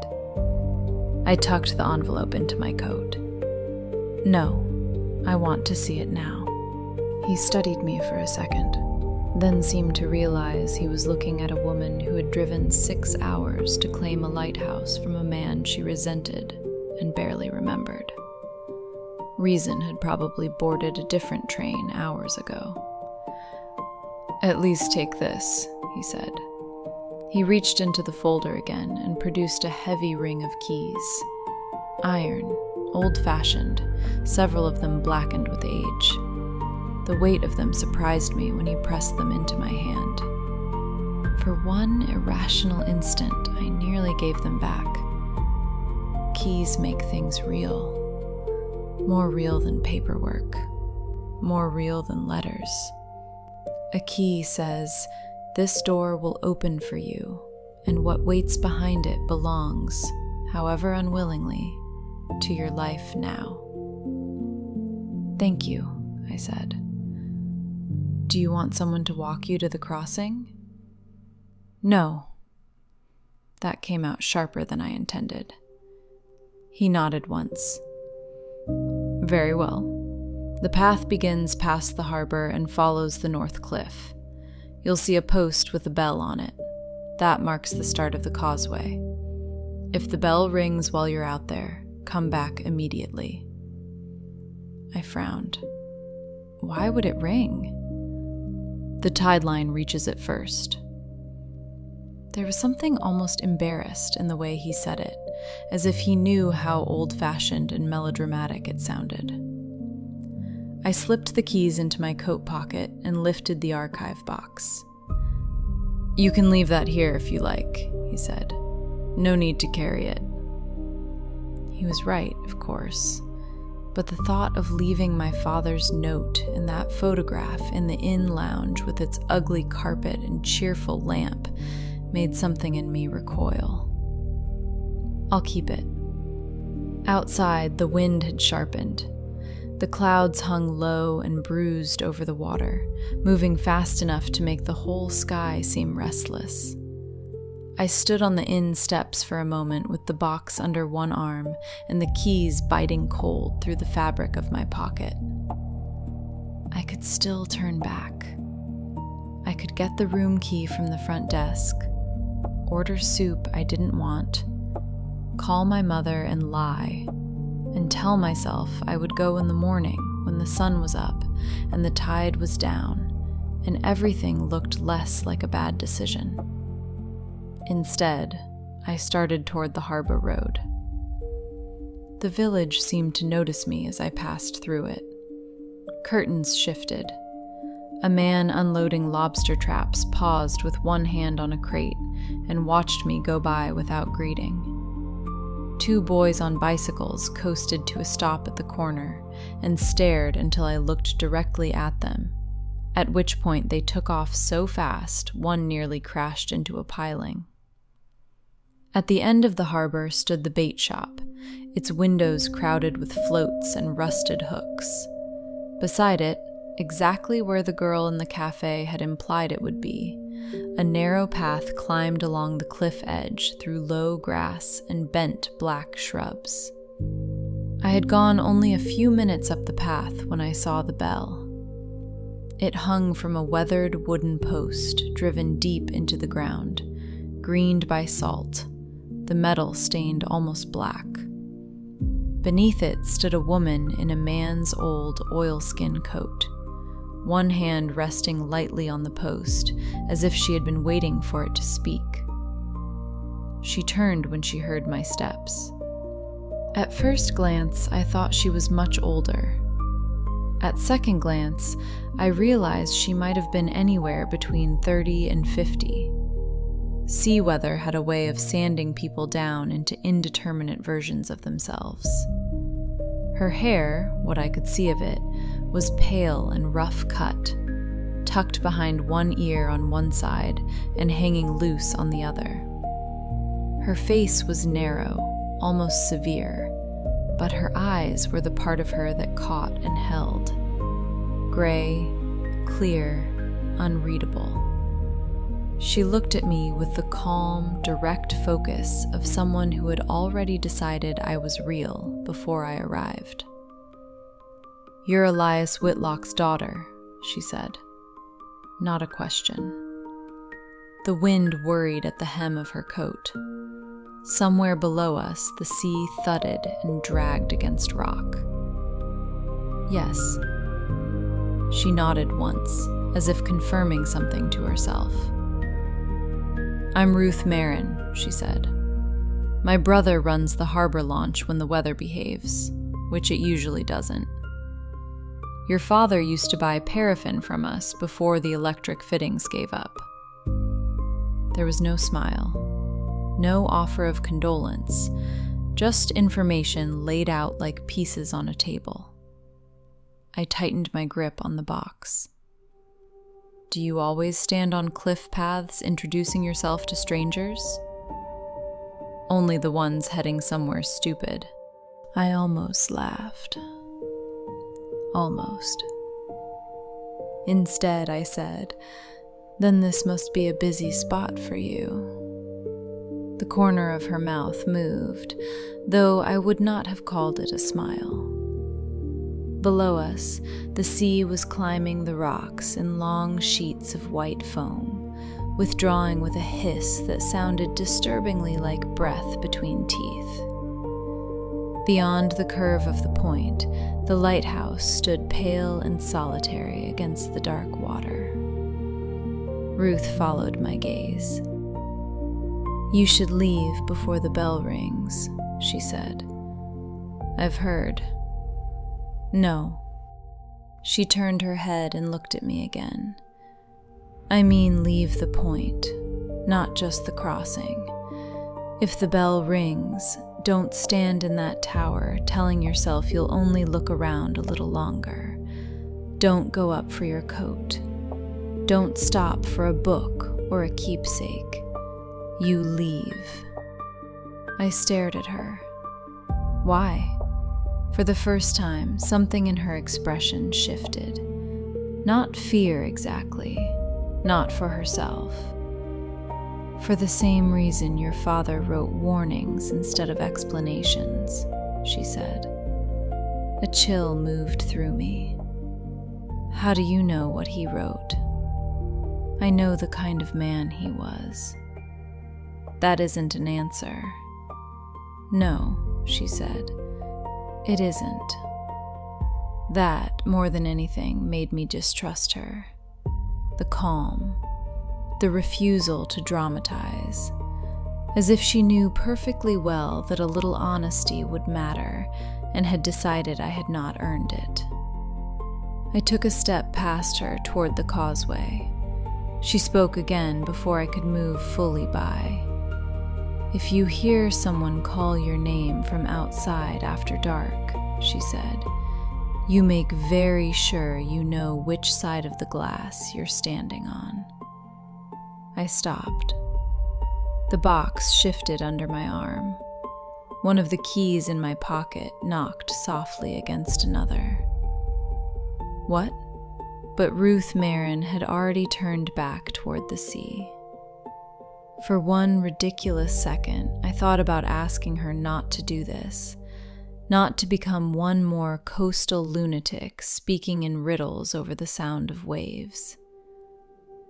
I tucked the envelope into my coat. No, I want to see it now. He studied me for a second, then seemed to realize he was looking at a woman who had driven 6 hours to claim a lighthouse from a man she resented and barely remembered. Reason had probably boarded a different train hours ago. At least take this, he said. He reached into the folder again and produced a heavy ring of keys. Iron, old-fashioned, several of them blackened with age. The weight of them surprised me when he pressed them into my hand. For one irrational instant, I nearly gave them back. Keys make things real. More real than paperwork. More real than letters. A key says, "This door will open for you, and what waits behind it belongs, however unwillingly, to your life now." "Thank you," I said. "Do you want someone to walk you to the crossing?" "No." That came out sharper than I intended. He nodded once. "Very well. The path begins past the harbor and follows the north cliff. You'll see a post with a bell on it. That marks the start of the causeway. If the bell rings while you're out there, come back immediately." I frowned. Why would it ring? "The tide line reaches it first." There was something almost embarrassed in the way he said it, as if he knew how old-fashioned and melodramatic it sounded. I slipped the keys into my coat pocket and lifted the archive box. "You can leave that here if you like," he said. "No need to carry it." He was right, of course, but the thought of leaving my father's note and that photograph in the inn lounge with its ugly carpet and cheerful lamp made something in me recoil. "I'll keep it." Outside, the wind had sharpened. The clouds hung low and bruised over the water, moving fast enough to make the whole sky seem restless. I stood on the inn steps for a moment with the box under one arm and the keys biting cold through the fabric of my pocket. I could still turn back. I could get the room key from the front desk, order soup I didn't want, call my mother and lie, and tell myself I would go in the morning when the sun was up and the tide was down, and everything looked less like a bad decision. Instead, I started toward the harbor road. The village seemed to notice me as I passed through it. Curtains shifted. A man unloading lobster traps paused with one hand on a crate and watched me go by without greeting. 2 boys on bicycles coasted to a stop at the corner and stared until I looked directly at them, at which point they took off so fast one nearly crashed into a piling. At the end of the harbor stood the bait shop, its windows crowded with floats and rusted hooks. Beside it, exactly where the girl in the cafe had implied it would be, a narrow path climbed along the cliff edge through low grass and bent black shrubs. I had gone only a few minutes up the path when I saw the bell. It hung from a weathered wooden post driven deep into the ground, greened by salt, the metal stained almost black. Beneath it stood a woman in a man's old oilskin coat, one hand resting lightly on the post, as if she had been waiting for it to speak. She turned when she heard my steps. At first glance, I thought she was much older. At second glance, I realized she might have been anywhere between 30 and 50. Sea weather had a way of sanding people down into indeterminate versions of themselves. Her hair, what I could see of it, was pale and rough cut, tucked behind one ear on one side and hanging loose on the other. Her face was narrow, almost severe, but her eyes were the part of her that caught and held. Gray, clear, unreadable. She looked at me with the calm, direct focus of someone who had already decided I was real before I arrived. "You're Elias Whitlock's daughter," she said. Not a question. The wind worried at the hem of her coat. Somewhere below us, the sea thudded and dragged against rock. "Yes." She nodded once, as if confirming something to herself. "I'm Ruth Marin," she said. "My brother runs the harbor launch when the weather behaves, which it usually doesn't. Your father used to buy paraffin from us before the electric fittings gave up." There was no smile, no offer of condolence, just information laid out like pieces on a table. I tightened my grip on the box. "Do you always stand on cliff paths introducing yourself to strangers?" "Only the ones heading somewhere stupid." I almost laughed. Almost. Instead, I said, "Then this must be a busy spot for you." The corner of her mouth moved, though I would not have called it a smile. Below us, the sea was climbing the rocks in long sheets of white foam, withdrawing with a hiss that sounded disturbingly like breath between teeth. Beyond the curve of the point, the lighthouse stood pale and solitary against the dark water. Ruth followed my gaze. "You should leave before the bell rings," she said. "I've heard." "No." She turned her head and looked at me again. "I mean leave the point, not just the crossing. If the bell rings, don't stand in that tower telling yourself you'll only look around a little longer. Don't go up for your coat. Don't stop for a book or a keepsake. You leave." I stared at her. Why? For the first time, something in her expression shifted. Not fear exactly, not for herself. "For the same reason your father wrote warnings instead of explanations," she said. A chill moved through me. "How do you know what he wrote?" "I know the kind of man he was." "That isn't an answer." "No," she said. "It isn't." That, more than anything, made me distrust her. the calm, the refusal to dramatize, as if she knew perfectly well that a little honesty would matter and had decided I had not earned it. I took a step past her toward the causeway. She spoke again before I could move fully by. "If you hear someone call your name from outside after dark," she said, "you make very sure you know which side of the glass you're standing on." I stopped. The box shifted under my arm. One of the keys in my pocket knocked softly against another. What? But Ruth Marin had already turned back toward the sea. For one ridiculous second, I thought about asking her not to do this, not to become one more coastal lunatic speaking in riddles over the sound of waves.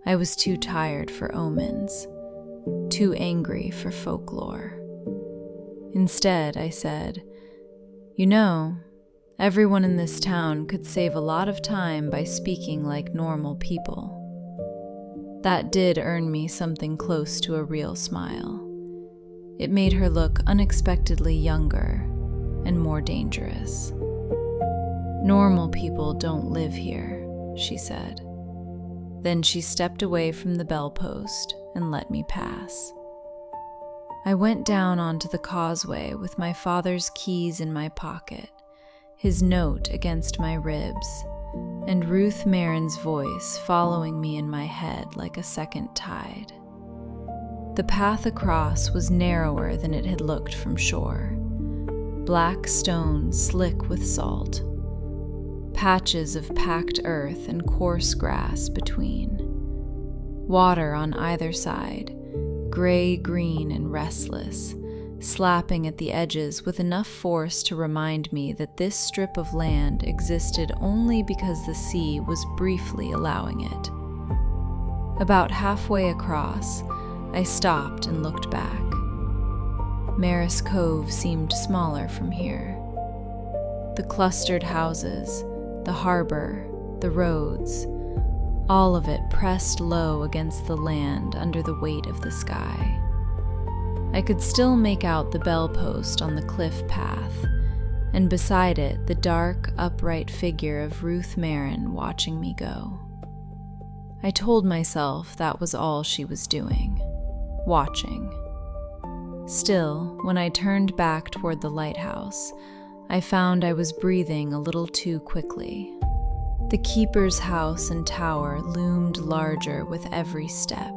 I was too tired for omens, too angry for folklore. Instead, I said, "You know, everyone in this town could save a lot of time by speaking like normal people." That did earn me something close to a real smile. It made her look unexpectedly younger and more dangerous. "Normal people don't live here," she said. Then she stepped away from the bell-post and let me pass. I went down onto the causeway with my father's keys in my pocket, his note against my ribs, and Ruth Marin's voice following me in my head like a second tide. The path across was narrower than it had looked from shore. Black stone slick with salt, patches of packed earth and coarse grass between. Water on either side, gray-green and restless, slapping at the edges with enough force to remind me that this strip of land existed only because the sea was briefly allowing it. About halfway across, I stopped and looked back. Maris Cove seemed smaller from here. The clustered houses, the harbor, the roads, all of it pressed low against the land under the weight of the sky. I could still make out the bell-post on the cliff path, and beside it the dark, upright figure of Ruth Marin watching me go. I told myself that was all she was doing, watching. Still, when I turned back toward the lighthouse, I found I was breathing a little too quickly. The keeper's house and tower loomed larger with every step.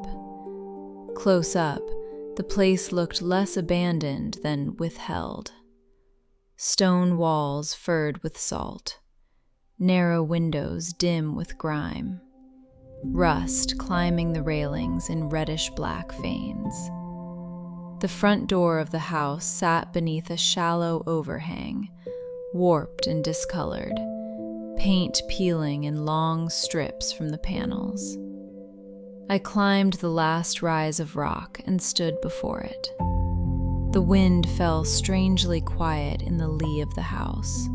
Close up, the place looked less abandoned than withheld. Stone walls furred with salt, narrow windows dim with grime, rust climbing the railings in reddish-black veins. The front door of the house sat beneath a shallow overhang, warped and discolored, paint peeling in long strips from the panels. I climbed the last rise of rock and stood before it. The wind fell strangely quiet in the lee of the house.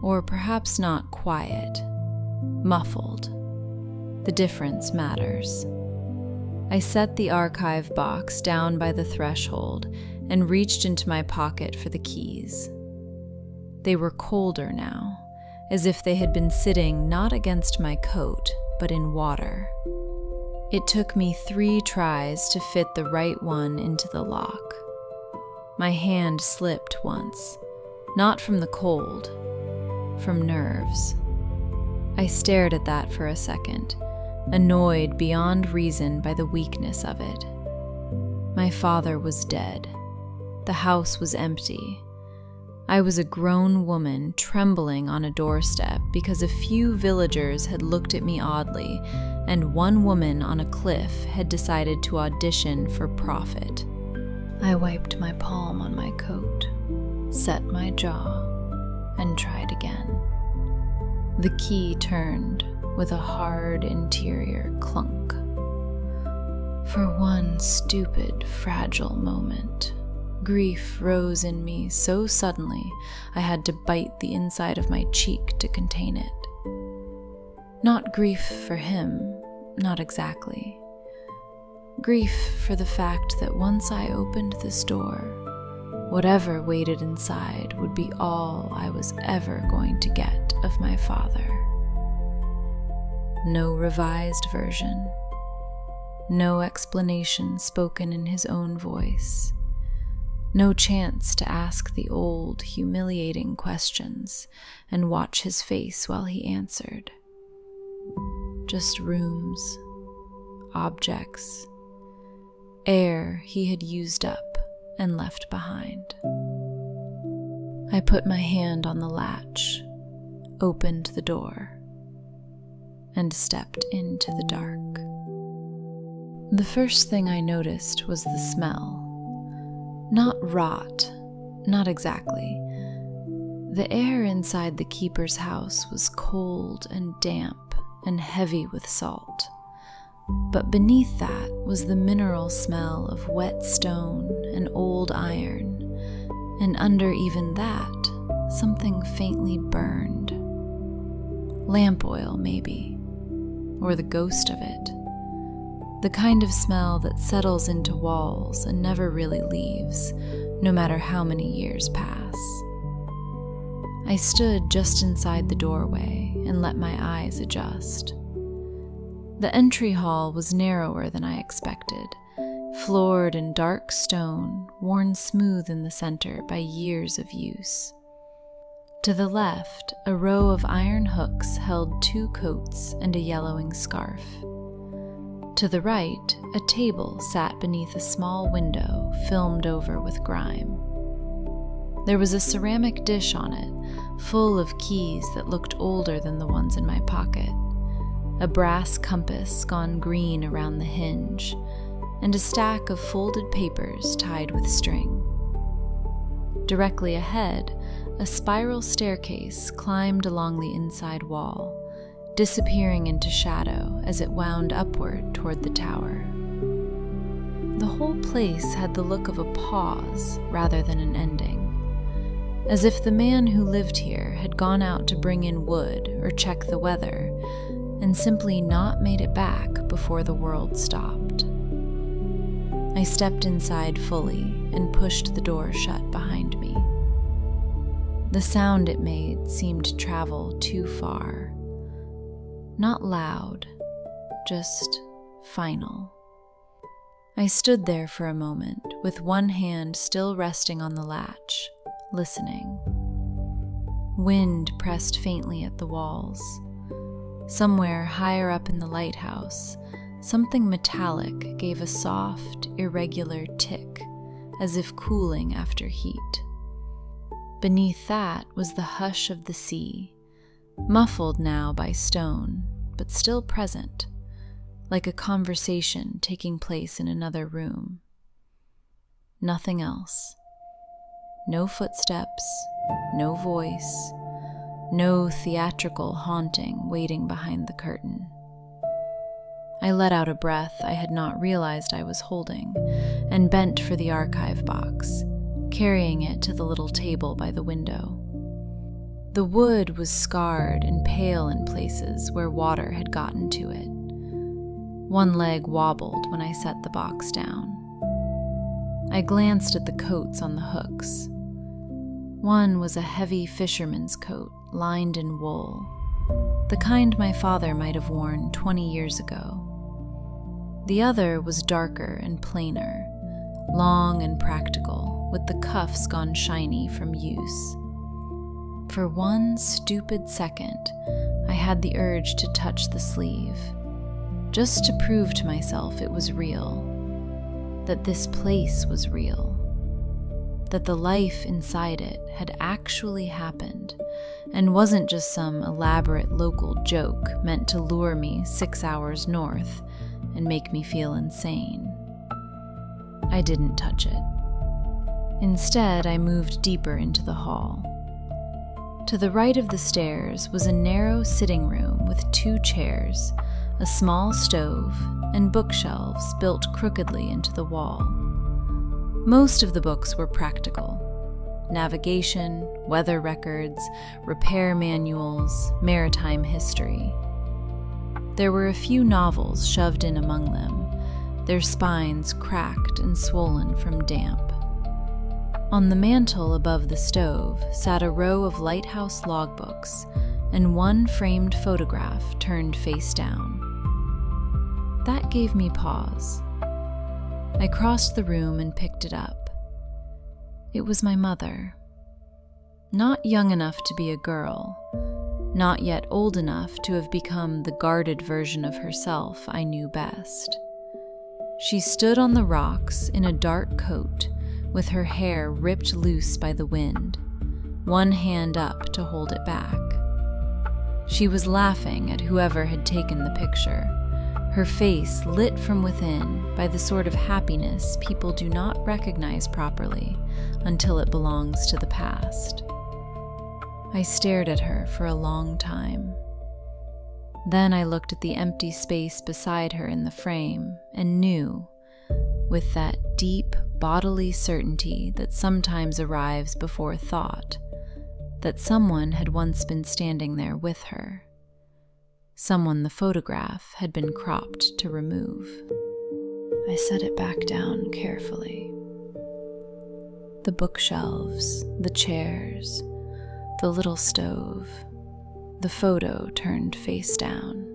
Or perhaps not quiet, muffled. The difference matters. I set the archive box down by the threshold and reached into my pocket for the keys. They were colder now, as if they had been sitting not against my coat, but in water. It took me 3 tries to fit the right one into the lock. My hand slipped once, not from the cold, from nerves. I stared at that for a second, annoyed beyond reason by the weakness of it. My father was dead. The house was empty. I was a grown woman trembling on a doorstep because a few villagers had looked at me oddly, and one woman on a cliff had decided to audition for profit. I wiped my palm on my coat, set my jaw, and tried again. The key turned with a hard interior clunk. For one stupid, fragile moment, grief rose in me so suddenly I had to bite the inside of my cheek to contain it. Not grief for him, not exactly. Grief for the fact that once I opened this door, whatever waited inside would be all I was ever going to get of my father. No revised version, no explanation spoken in his own voice, no chance to ask the old, humiliating questions and watch his face while he answered. Just rooms, objects, air he had used up and left behind. I put my hand on the latch, opened the door, and stepped into the dark. The first thing I noticed was the smell. Not rot, not exactly. The air inside the keeper's house was cold and damp and heavy with salt. But beneath that was the mineral smell of wet stone and old iron, and under even that, something faintly burned. Lamp oil, maybe, or the ghost of it. The kind of smell that settles into walls and never really leaves, no matter how many years pass. I stood just inside the doorway and let my eyes adjust. The entry hall was narrower than I expected, floored in dark stone, worn smooth in the center by years of use. To the left, a row of iron hooks held 2 coats and a yellowing scarf. To the right, a table sat beneath a small window filmed over with grime. There was a ceramic dish on it, full of keys that looked older than the ones in my pocket, a brass compass gone green around the hinge, and a stack of folded papers tied with string. Directly ahead, a spiral staircase climbed along the inside wall, disappearing into shadow as it wound upward toward the tower. The whole place had the look of a pause rather than an ending, as if the man who lived here had gone out to bring in wood or check the weather, and simply not made it back before the world stopped. I stepped inside fully and pushed the door shut behind me. The sound it made seemed to travel too far. Not loud, just final. I stood there for a moment, with one hand still resting on the latch, listening. Wind pressed faintly at the walls. Somewhere higher up in the lighthouse, something metallic gave a soft, irregular tick, as if cooling after heat. Beneath that was the hush of the sea, muffled now by stone, but still present, like a conversation taking place in another room. Nothing else. No footsteps, no voice, no theatrical haunting waiting behind the curtain. I let out a breath I had not realized I was holding and bent for the archive box, carrying it to the little table by the window. The wood was scarred and pale in places where water had gotten to it. One leg wobbled when I set the box down. I glanced at the coats on the hooks. One was a heavy fisherman's coat lined in wool, the kind my father might have worn 20 years ago. The other was darker and plainer, long and practical, with the cuffs gone shiny from use. For one stupid second, I had the urge to touch the sleeve, just to prove to myself it was real, that this place was real, that the life inside it had actually happened and wasn't just some elaborate local joke meant to lure me 6 hours north and make me feel insane. I didn't touch it. Instead, I moved deeper into the hall. To the right of the stairs was a narrow sitting room with 2 chairs, a small stove, and bookshelves built crookedly into the wall. Most of the books were practical: navigation, weather records, repair manuals, maritime history. There were a few novels shoved in among them, their spines cracked and swollen from damp. On the mantel above the stove sat a row of Lighthouse logbooks and one framed photograph turned face down. That gave me pause. I crossed the room and picked it up. It was my mother. Not young enough to be a girl, not yet old enough to have become the guarded version of herself I knew best. She stood on the rocks in a dark coat, with her hair ripped loose by the wind, one hand up to hold it back. She was laughing at whoever had taken the picture, her face lit from within by the sort of happiness people do not recognize properly until it belongs to the past. I stared at her for a long time. Then I looked at the empty space beside her in the frame and knew, with that deep bodily certainty that sometimes arrives before thought, that someone had once been standing there with her. Someone the photograph had been cropped to remove. I set it back down carefully. The bookshelves, the chairs, the little stove, the photo turned face down.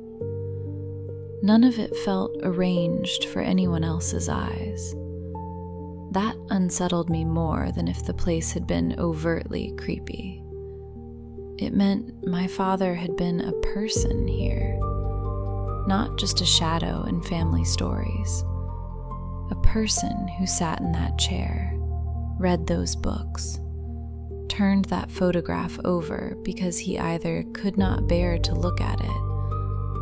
None of it felt arranged for anyone else's eyes. That unsettled me more than if the place had been overtly creepy. It meant my father had been a person here, not just a shadow in family stories. A person who sat in that chair, read those books, turned that photograph over because he either could not bear to look at it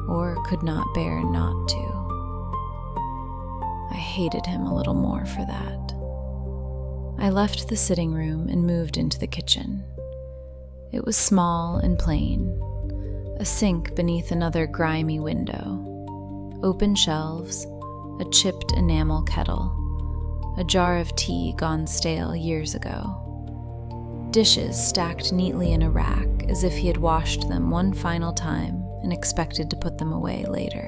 or could not bear not to. I hated him a little more for that. I left the sitting room and moved into the kitchen. It was small and plain, a sink beneath another grimy window, open shelves, a chipped enamel kettle, a jar of tea gone stale years ago. Dishes stacked neatly in a rack as if he had washed them one final time and expected to put them away later.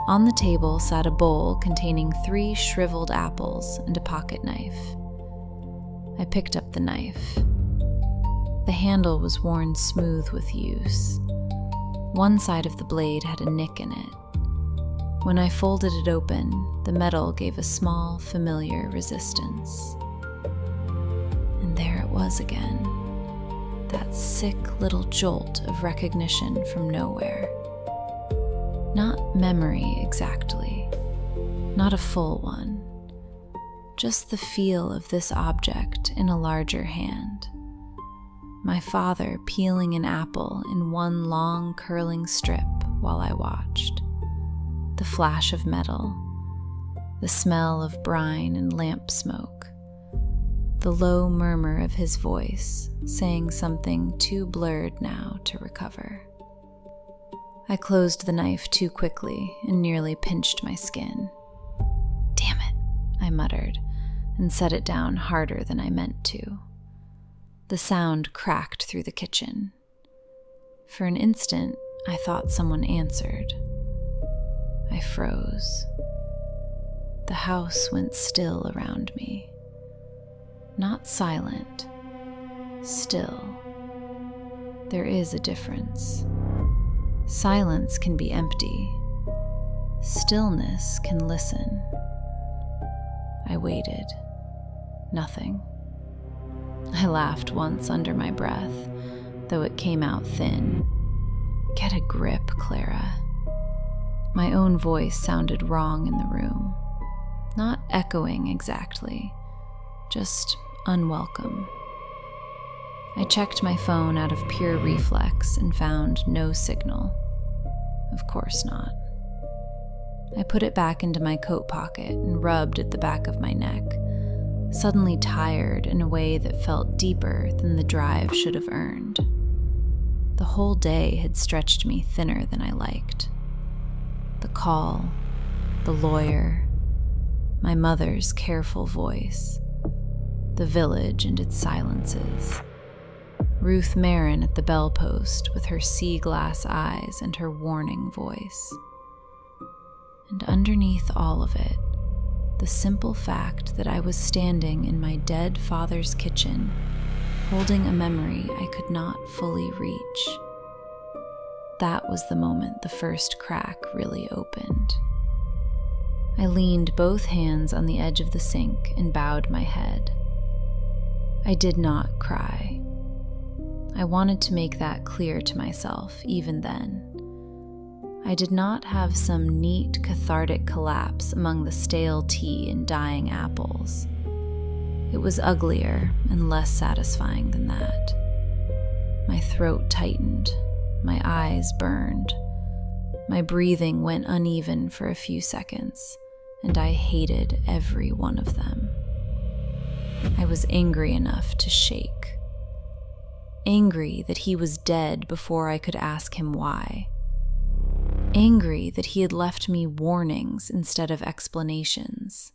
On the table sat a bowl containing 3 shriveled apples and a pocket knife. I picked up the knife. The handle was worn smooth with use. One side of the blade had a nick in it. When I folded it open, the metal gave a small, familiar resistance. And there it was again, that sick little jolt of recognition from nowhere. Not memory exactly, not a full one, just the feel of this object in a larger hand. My father peeling an apple in one long curling strip while I watched. The flash of metal, the smell of brine and lamp smoke, the low murmur of his voice saying something too blurred now to recover. I closed the knife too quickly and nearly pinched my skin. "Damn it," I muttered, and set it down harder than I meant to. The sound cracked through the kitchen. For an instant, I thought someone answered. I froze. The house went still around me. Not silent, still. There is a difference. Silence can be empty. Stillness can listen. I waited. Nothing. I laughed once under my breath, though it came out thin. Get a grip, Clara. My own voice sounded wrong in the room. Not echoing exactly, just unwelcome. I checked my phone out of pure reflex and found no signal. Of course not. I put it back into my coat pocket and rubbed at the back of my neck, suddenly tired in a way that felt deeper than the drive should have earned. The whole day had stretched me thinner than I liked. The call, the lawyer, my mother's careful voice, the village and its silences. Ruth Marin at the bell post with her sea glass eyes and her warning voice. And underneath all of it, the simple fact that I was standing in my dead father's kitchen, holding a memory I could not fully reach. That was the moment the first crack really opened. I leaned both hands on the edge of the sink and bowed my head. I did not cry. I wanted to make that clear to myself even then. I did not have some neat cathartic collapse among the stale tea and dying apples. It was uglier and less satisfying than that. My throat tightened, my eyes burned, my breathing went uneven for a few seconds, and I hated every one of them. I was angry enough to shake. Angry that he was dead before I could ask him why. Angry that he had left me warnings instead of explanations.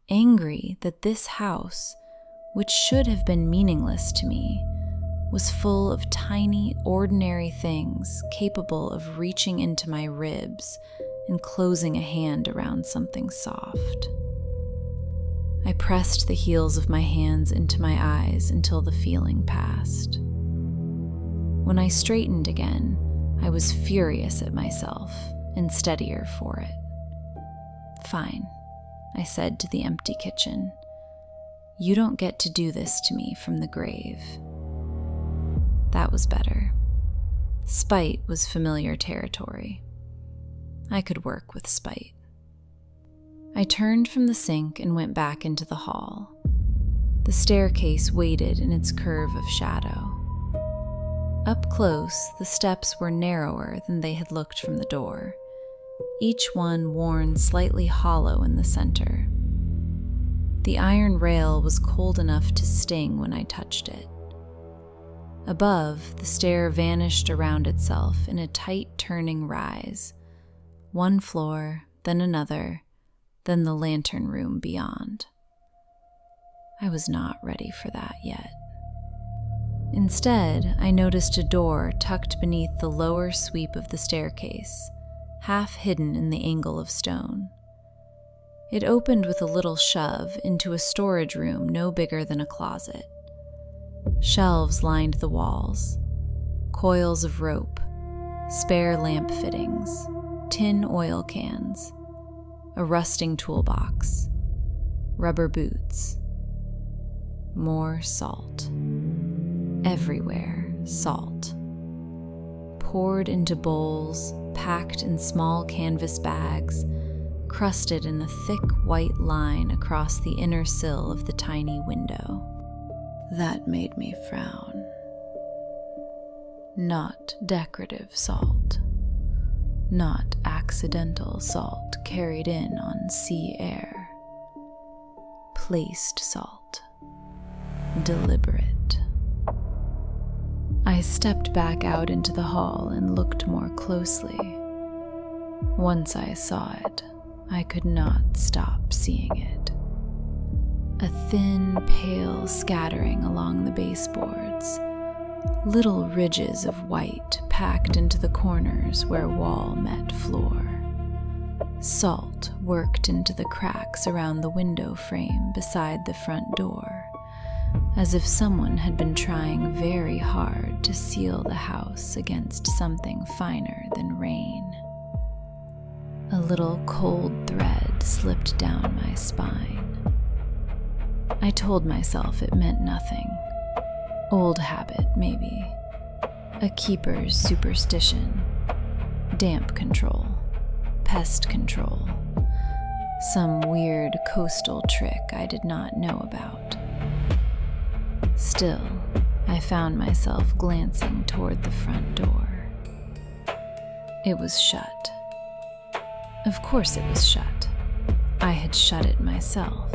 Angry that this house, which should have been meaningless to me, was full of tiny, ordinary things capable of reaching into my ribs and closing a hand around something soft. I pressed the heels of my hands into my eyes until the feeling passed. When I straightened again, I was furious at myself and steadier for it. "Fine," I said to the empty kitchen. "You don't get to do this to me from the grave." That was better. Spite was familiar territory. I could work with spite. I turned from the sink and went back into the hall. The staircase waited in its curve of shadow. Up close, the steps were narrower than they had looked from the door, each one worn slightly hollow in the center. The iron rail was cold enough to sting when I touched it. Above, the stair vanished around itself in a tight turning rise, one floor, then another, then the lantern room beyond. I was not ready for that yet. Instead, I noticed a door tucked beneath the lower sweep of the staircase, half hidden in the angle of stone. It opened with a little shove into a storage room no bigger than a closet. Shelves lined the walls, coils of rope, spare lamp fittings, tin oil cans, a rusting toolbox, rubber boots. More salt. Everywhere salt. Poured into bowls, packed in small canvas bags, crusted in a thick white line across the inner sill of the tiny window. That made me frown. Not decorative salt. Not accidental salt carried in on sea air. Placed salt. Deliberate. I stepped back out into the hall and looked more closely. Once I saw it, I could not stop seeing it. A thin, pale scattering along the baseboards, little ridges of white packed into the corners where wall met floor. Salt worked into the cracks around the window frame beside the front door, as if someone had been trying very hard to seal the house against something finer than rain. A little cold thread slipped down my spine. I told myself it meant nothing. Old habit, maybe. A keeper's superstition. Damp control. Pest control. Some weird coastal trick I did not know about. Still, I found myself glancing toward the front door. It was shut. Of course it was shut. I had shut it myself.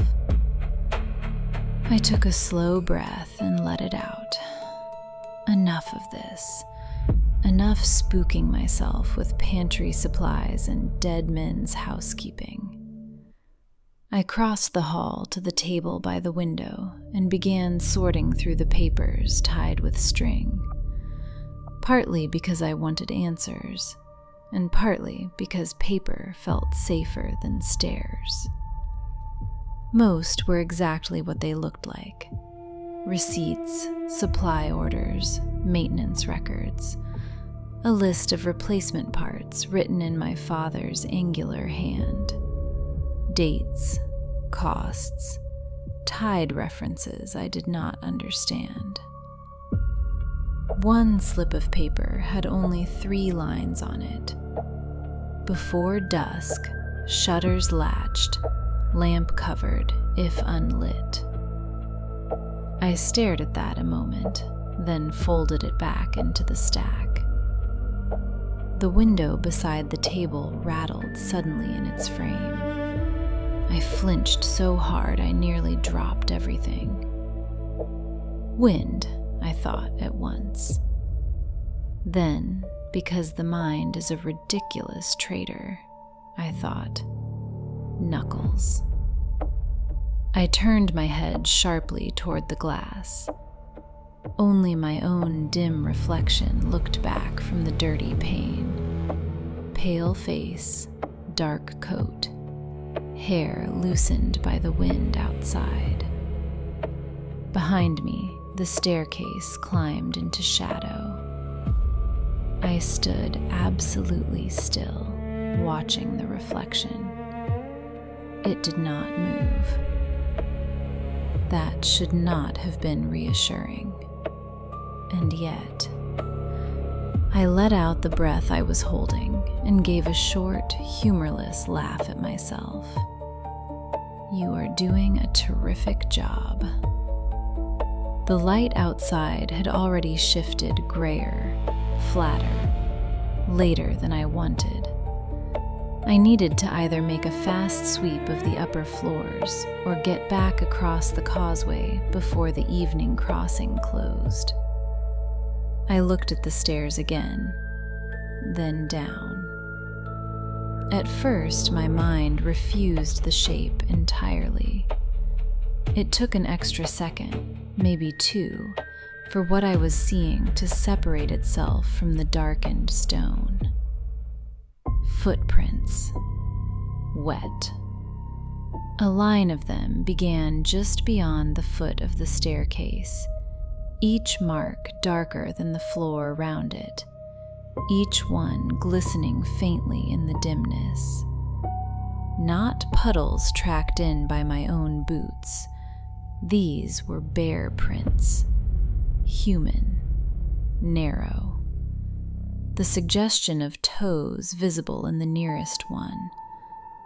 I took a slow breath and let it out. Enough of this. Enough spooking myself with pantry supplies and dead men's housekeeping. I crossed the hall to the table by the window and began sorting through the papers tied with string, partly because I wanted answers, and partly because paper felt safer than stairs. Most were exactly what they looked like: receipts, supply orders, maintenance records, a list of replacement parts written in my father's angular hand, dates, costs, tide references I did not understand. One slip of paper had only 3 lines on it. Before dusk, shutters latched, lamp covered if unlit. I stared at that a moment, then folded it back into the stack. The window beside the table rattled suddenly in its frame. I flinched so hard I nearly dropped everything. Wind, I thought at once. Then, because the mind is a ridiculous traitor, I thought, knuckles. I turned my head sharply toward the glass. Only my own dim reflection looked back from the dirty pane. Pale face, dark coat, hair loosened by the wind outside. Behind me, the staircase climbed into shadow. I stood absolutely still, watching the reflection. It did not move. That should not have been reassuring. And yet, I let out the breath I was holding and gave a short, humorless laugh at myself. You are doing a terrific job. The light outside had already shifted grayer, flatter, later than I wanted. I needed to either make a fast sweep of the upper floors or get back across the causeway before the evening crossing closed. I looked at the stairs again, then down. At first, my mind refused the shape entirely. It took an extra second, maybe 2, for what I was seeing to separate itself from the darkened stone. Footprints. Wet. A line of them began just beyond the foot of the staircase, each mark darker than the floor around it, each one glistening faintly in the dimness. Not puddles tracked in by my own boots. These were bare prints. Human. Narrow. The suggestion of toes visible in the nearest one,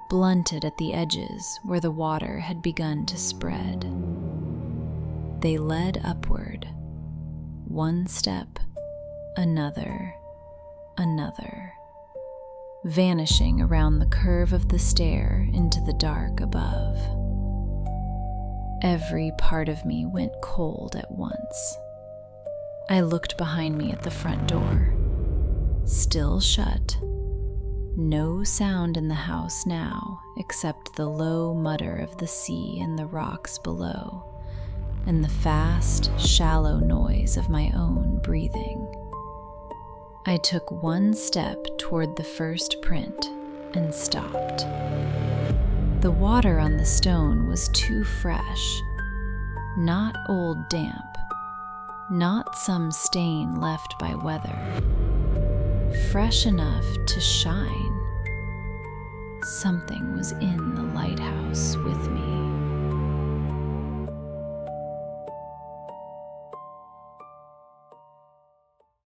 blunted at the edges where the water had begun to spread. They led upward. One step, another, vanishing around the curve of the stair into the dark above. Every part of me went cold at once. I looked behind me at the front door. Still shut. No sound in the house now except the low mutter of the sea and the rocks below, and the fast, shallow noise of my own breathing. I took one step toward the first print and stopped. The water on the stone was too fresh, not old damp, not some stain left by weather. Fresh enough to shine. Something was in the lighthouse with me.